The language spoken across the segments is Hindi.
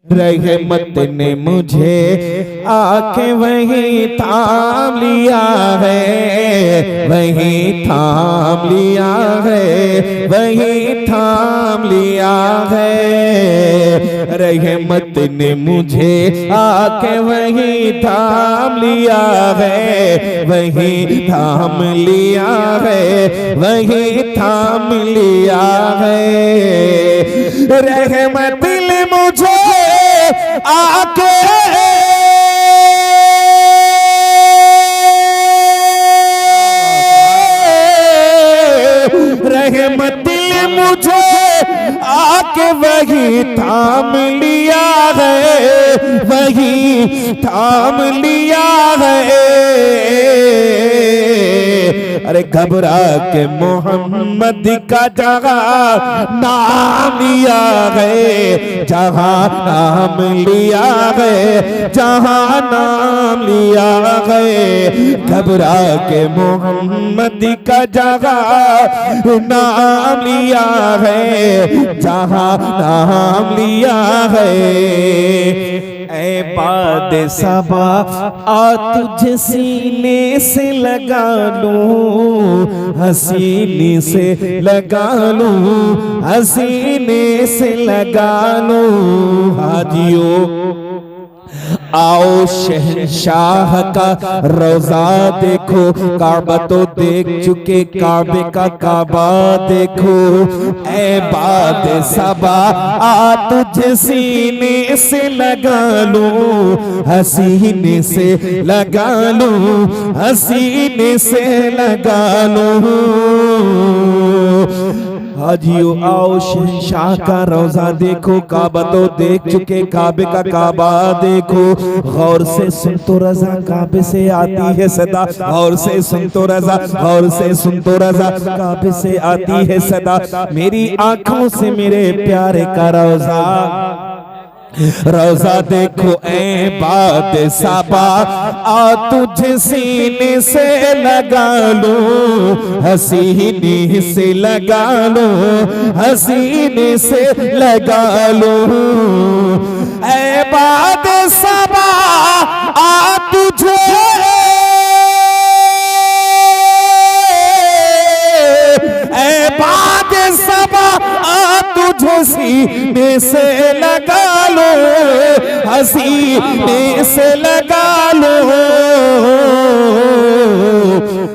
रहमत ने मुझे आके वहीं थाम लिया है, वहीं थाम लिया है, वहीं थाम लिया है। रहमत ने मुझे आके वहीं थाम लिया है, वहीं थाम लिया है, वहीं थाम लिया है। रहमत ने मुझे आके रहमत ने मुझे आके वही थाम लिया है, वही थाम लिया है। अरे घबरा के मोहम्मद का जहाँ नाम लिया है, जहाँ नाम लिया है, जहाँ नाम लिया है। घबरा के मोहम्मद का जहाँ नाम लिया है, जहाँ नाम लिया है। ऐ बाद सबा आ तुझे सीने से लगा लूं, हसीने से लगा लूं, हसीने से लगा लूं। हाजियो आओ शहंशाह का रोजा देखो, काबा तो देख चुके, काबे का काबा देखो। ऐ बाद सबा आ तुझे सीने से लगा लूं, हसीने से लगा लूं, हसीने से लगा लूं। हाजियो आओ शहंशाह का रोजा देखो, काबा तो देख चुके, काबे का काबा देखो। गौर से सुन तो रजा, काबे से आती है सदा, गौर से सुन तो रजा, गौर से सुन तो रजा, काबे से आती है सदा। मेरी आंखों से मेरे प्यारे का रोजा रोजा देखो। ऐ बाद सबा आ तुझे सीने से लगा लूं, हसीने से लगा लूं, हसीने से लगा लूं। ऐ बाद सबा आ तुझे ऐ बाद सबा आ तुझे सीने से लगा लो, हसीने से लगा लो।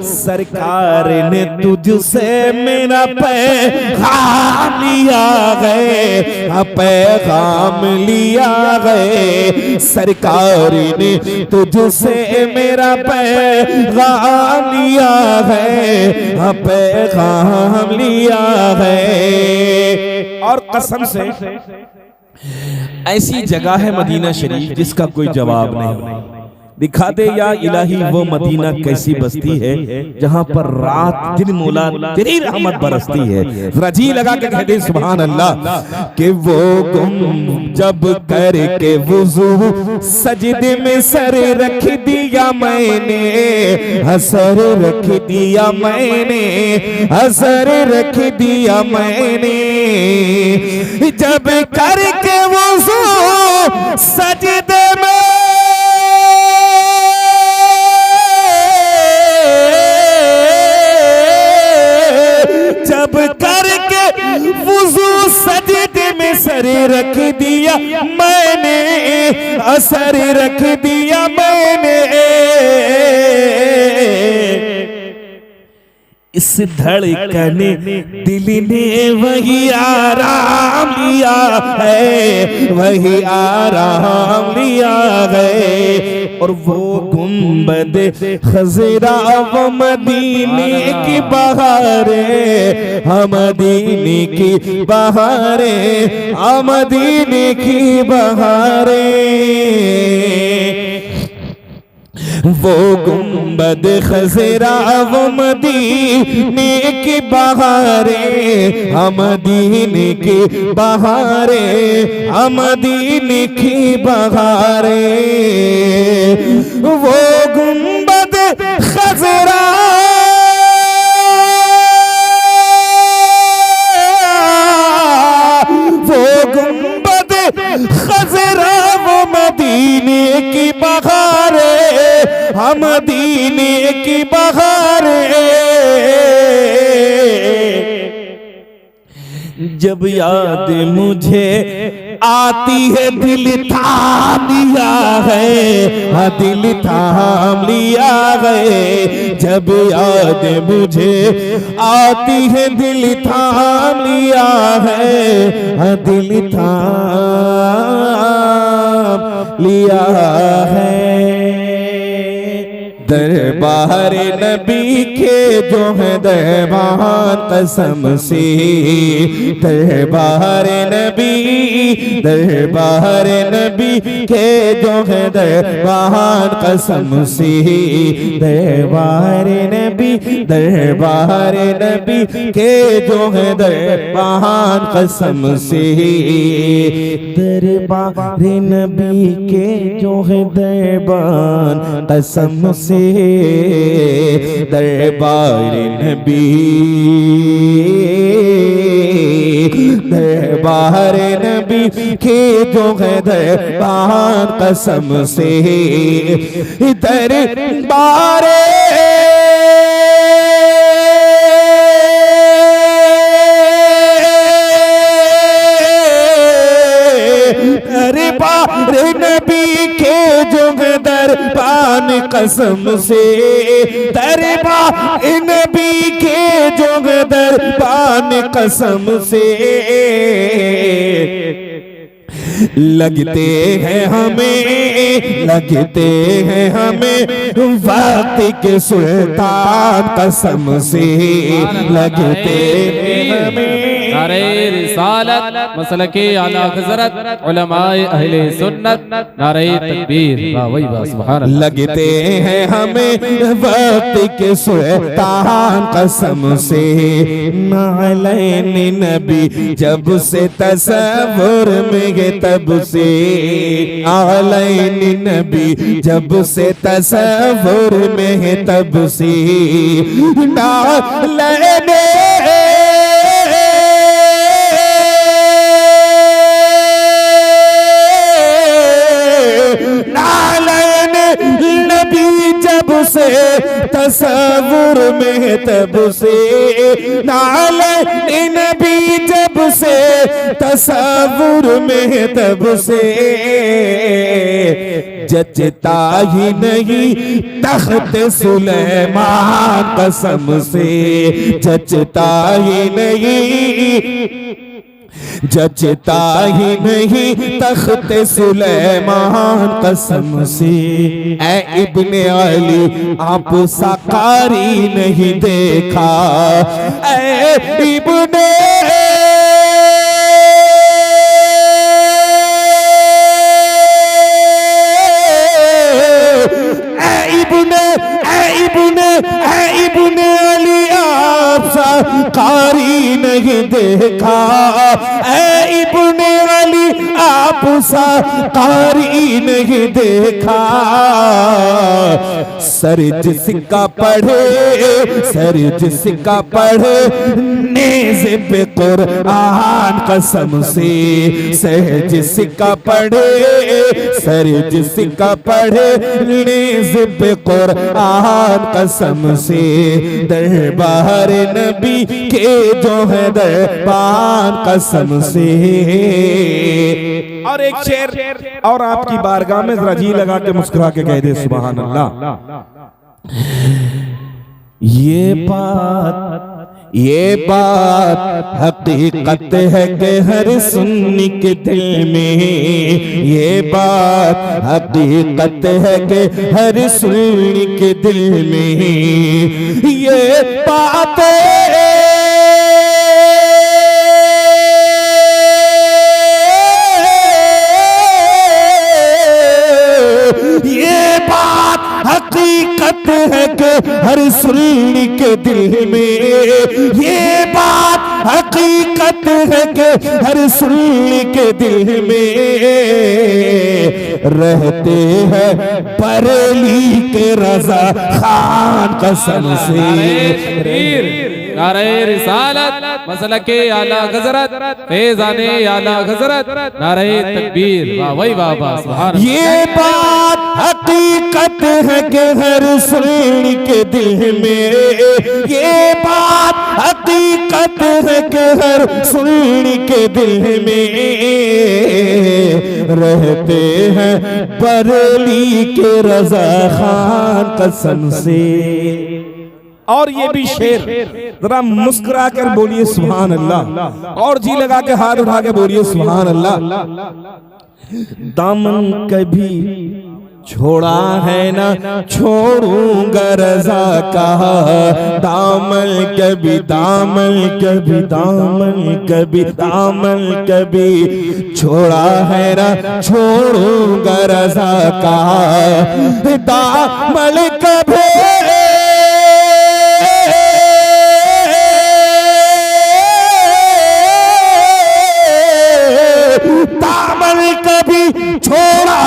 सरकार ने तुझसे मेरा पैगाम लिया है, पैगाम लिया है। सरकार ने तुझसे मेरा पैगाम लिया है, पैगाम लिया है। और कसम से ऐसी जगह है मदीना शरीफ जिसका कोई जवाब नहीं। दिखा दे या इलाही वो मदीना कैसी बस्ती है जहां पर रात दिन मौला तेरी रहमत बरसती है। रजी लगा के कह दे सुभान अल्लाह। कि वो गुम जब करके वुजू सजदे में सर रख दिया मैंने, असर रख दिया मैंने, असर रख दिया मैंने। जब करके वुजू सजदे में सजदे में सर रख दिया मैंने, असर रख दिया मैंने। इस धड़कन दिल ने वही आराम लिया है, वही आराम लिया है। और वो गुंबद खजरा वो मदीने की बहारें, हम मदीने की बहारें, हम मदीने की बहारें। वो गुंबद खजरा वो मदीने की बहारें, हम मदीने की बहारें, हम मदीने की बहारें। वो गुंबद खजरा वो गुंबद खजरा मदीने की बहारे, हम मदीने की बहारे, जब याद मुझे आती है दिल थाम लिया है, हाँ दिल थाम लिया है। जब याद मुझे आती है दिल थाम लिया है, हाँ दिल थाम लिया है। दरबार नबी के जो है दरबार कसम से, दरबार नबी, दरबार नबी के जो है दरबार कसम से, दरबार नबी, दरबार नबी के जो है दरबार कसम से, दरबार नबी के जो है दरबार कसम से, दरबार नबी, दरबार नबी के जो है दरबार कसम से, दरबार दरबार नबी के जो है दरबार कसम से, दरबार नबी के जो है दरबार कसम से, लगते हैं हमें, लगते हैं हमें वक्त के सुल्तान कसम से, लगते हैं हमें नारे रिसालत मसलके आला हज़रत उलमाए अहले सुन्नत, नारे तकबीर, वाह वही वाह सुभान अल्लाह। लगते हैं हमें वक्त के सुल्तान कसम से, नालैन नबी जब से तसव्वुर में है तब से, नालैन नबी जब से तसव्वुर में है तब से, नालैन से तसव्वुर में तब से, नालैन नबी जब से तसव्वुर में तब से, जचता ही नहीं तख्त सुलेमान कसम से, जचता ही नहीं, जचता ही नहीं तख्त सुलेमान कसम से। ऐ इब्ने अली आप साकारी नहीं देखा, ऐ इब्ने इब्ने अली आप साकारी नहीं देखा, ऐ इब्ने अली आप साकारी नहीं देखा। सर जिसका पढ़े, सर जिसका पढ़े नेज़ पे कुरान कसम से, सर जिसका पढ़े, सर जिसका पढ़े नेज़ पे कुरान कसम से, दरबार नबी के जो है दरबार कसम से। और एक शेर और आपकी बारगाह में जरा जी लगा के मुस्कुरा के कह दे सुभान अल्लाह। ये बात हकीकत है कि हर सुन्नी के दिल में, ये बात हकीकत है कि हर सुन्नी के दिल में, ये बात हकीकत है कि हर सुन्नी के दिल में, ये बात हकीकत है कि हर सुन्नी के दिल में, रहते हैं बरेली के रजा खान कसम से। नारे रिसालत मसलके आला हज़रत फैज़ाने आला हज़रत नारे तकबीर वाह वही वाह वाह सुभान अल्लाह। ये बात हकीकत है कि हर सुन्नी के दिल में, ये बात हकीकत है कि हर सुन्नी के दिल में रहते हैं बरेली के रजा खान कसम से। और ये भी शेर जरा मुस्कुरा कर बोलिए सुभान अल्लाह, और जी लगा के हाथ उठा के बोलिए सुभान अल्लाह। दामन कभी छोड़ा है ना छोड़ूंगा रजा का, दामन कभी दामन कभी दामन कभी दामन कभी छोड़ा है ना छोड़ूंगा रजा का, दामन कभी दामन कभी छोड़ा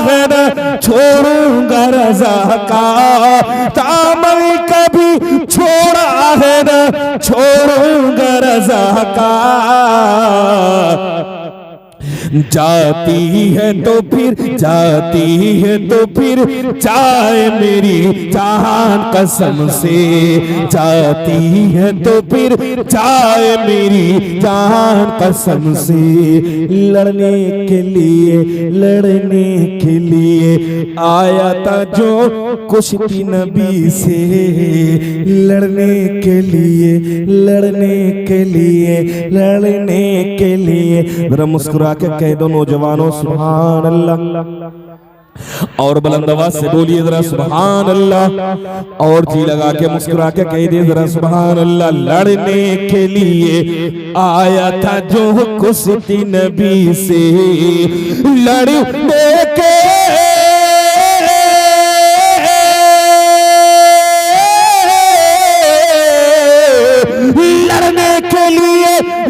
है ना छोड़ूंगा रजा का, दामन कभी छोड़ा है ना छोड़ूंगा रजा का। जाती है तो फिर जाती है तो फिर चाहे मेरी जान कसम से, जाती है तो फिर चाहे मेरी जान कसम से। लड़ने के लिए आया था जो कुश्ती नबी से, लड़ने के लिए मेरा मुस्कुरा के कह दो नौजवानों सुभान अल्लाह, और बुलंद आवाज से बोलिए जरा सुभान अल्लाह, और जी लगा के मुस्कुरा के कह दे जरा सुभान अल्लाह। लड़ने के लिए आया था जो कुश्ती नबी से, लड़ने के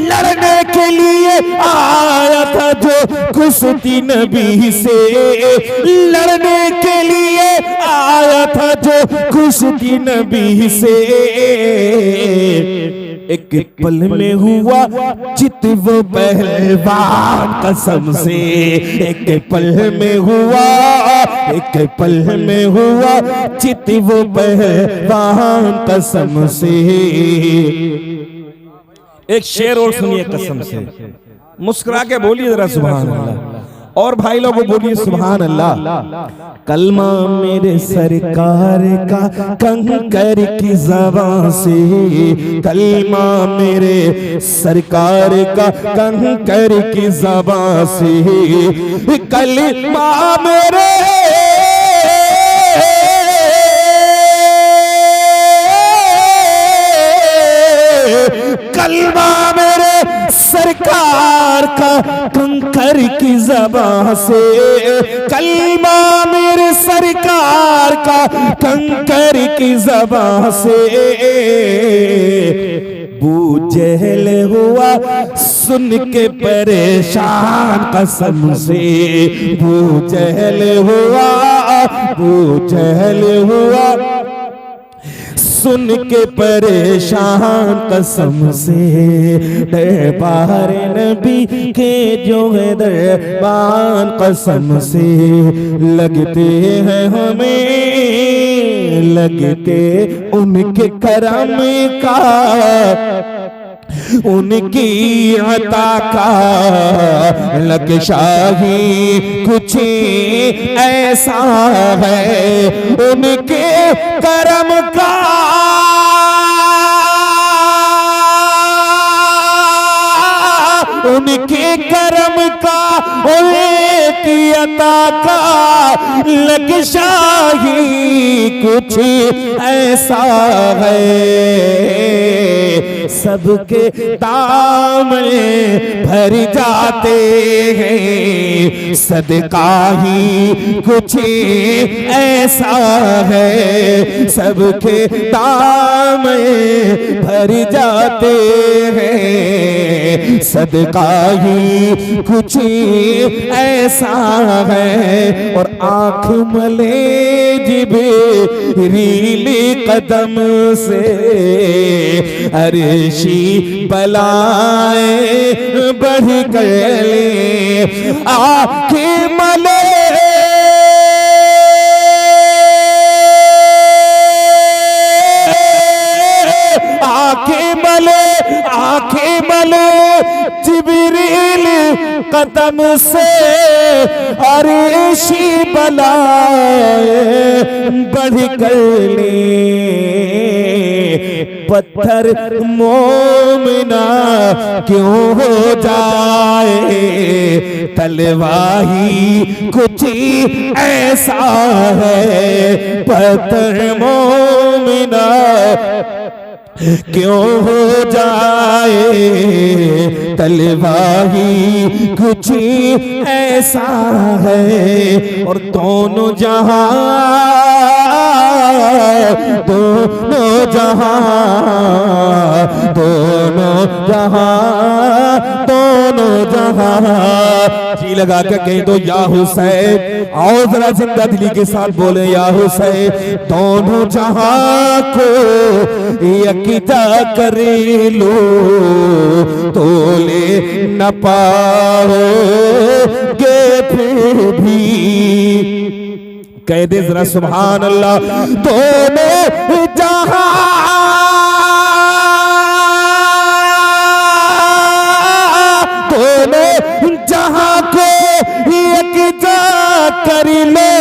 लड़ने के लिए आया था जो कुश्ती नबी से, लड़ने के लिए आया था जो कुश्ती नबी से। एक पल में हुआ चित वो पहलवान कसम से, एक पल में हुआ चित वो पहलवान कसम से। एक शेर और सुनिए कसम से, मुस्कुरा के बोलिए जरा सुभान अल्लाह, और भाई लोगों बोलिए सुभान अल्लाह। कलमा मेरे सरकार का कंकर की ज़बान से, कलमा मेरे सरकार का कंकर की ज़बान से, कलमा मेरे कलमा मेरे सरकार का कंकर की ज़बान से, कलमा मेरे सरकार का कंकर की ज़बान से। बू जहल हुआ सुन के परेशान कसम से, बू जहल हुआ सुन के परेशान कसम से। दरबार नबी के जो है दरबान कसम से, लगते हैं हमें लगते उनके करम का, उनकी अता का लकशाही कुछ ऐसा है, उनके करम का उनके करम का उनकी अता का लकशाही कुछ ऐसा है। सबके दामन भर जाते हैं, सदका ही कुछ ऐसा है। सबके दामन भर जाते हैं, सदका ही कुछ ऐसा ऐसा है। और आँख मले जिब्रील कदम से, अर्शी बलाएं बढ़ गए। आँख मले आंखें मले जिब्रील कदम से, अर्शी बलाएं बढ़ गए। पत्थर मोमिना क्यों हो जाए, तलवाही कुछ ऐसा है। पत्थर मोमिना क्यों हो जाए, तलवाही कुछ ऐसा है। और दोनों जहां दोनों जहां दोनों जहां दोनों जहां जी लगा के कहीं तो या हुसैन, और जरा जिंदा दिली के साथ बोले या हुसैन। दोनों जहां को यकजा कर लो, तोले न पाओगे फिर भी। कह दे जरा सुभान अल्लाह। दोनों जहां दोनों जहां को यकजा कर लो,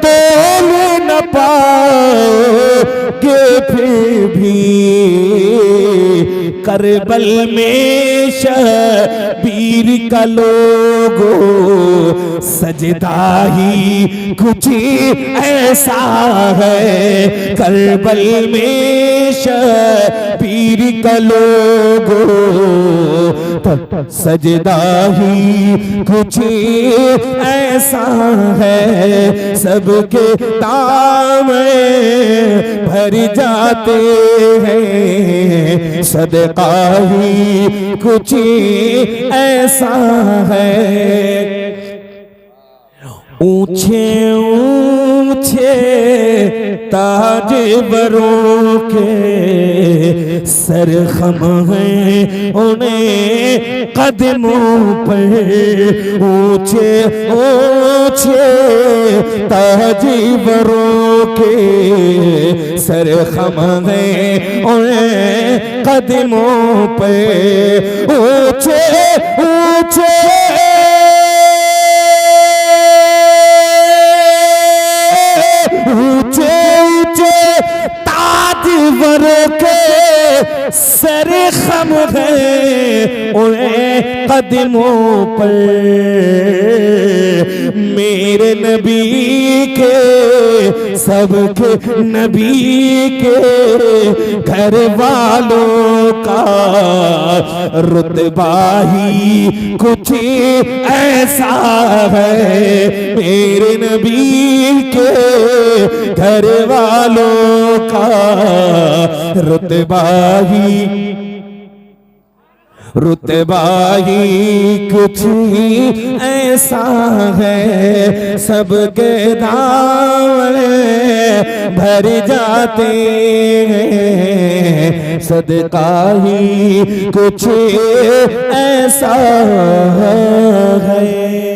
तोल न पाओगे फिर भी। करबल में शबीर का लोगो सजदा ही कुछ ऐसा है। करबल में शबीर का लोगो सजदा ही कुछ ऐसा है। सबके दामन भर जाते हैं, सदका ही कुछ ऐसा है। ऊंचे ऊंचे ताजवरों के सरखम हैं उन्हें कदमों पर। ऊंचे ऊंचे ताजवरों के सरखम हैं उन्हें कदमों पर। ऊंचे ऊंचे ताजवरों के सरखम है उन्हें कदमों पर। मेरे नबी के सबके नबी के घर वालों का रुतबा ही कुछ ऐसा है। मेरे नबी के घर वालों का रुतबा ही कुछ ऐसा है। सबके दामन भर जाते हैं, सदका ही कुछ ऐसा है।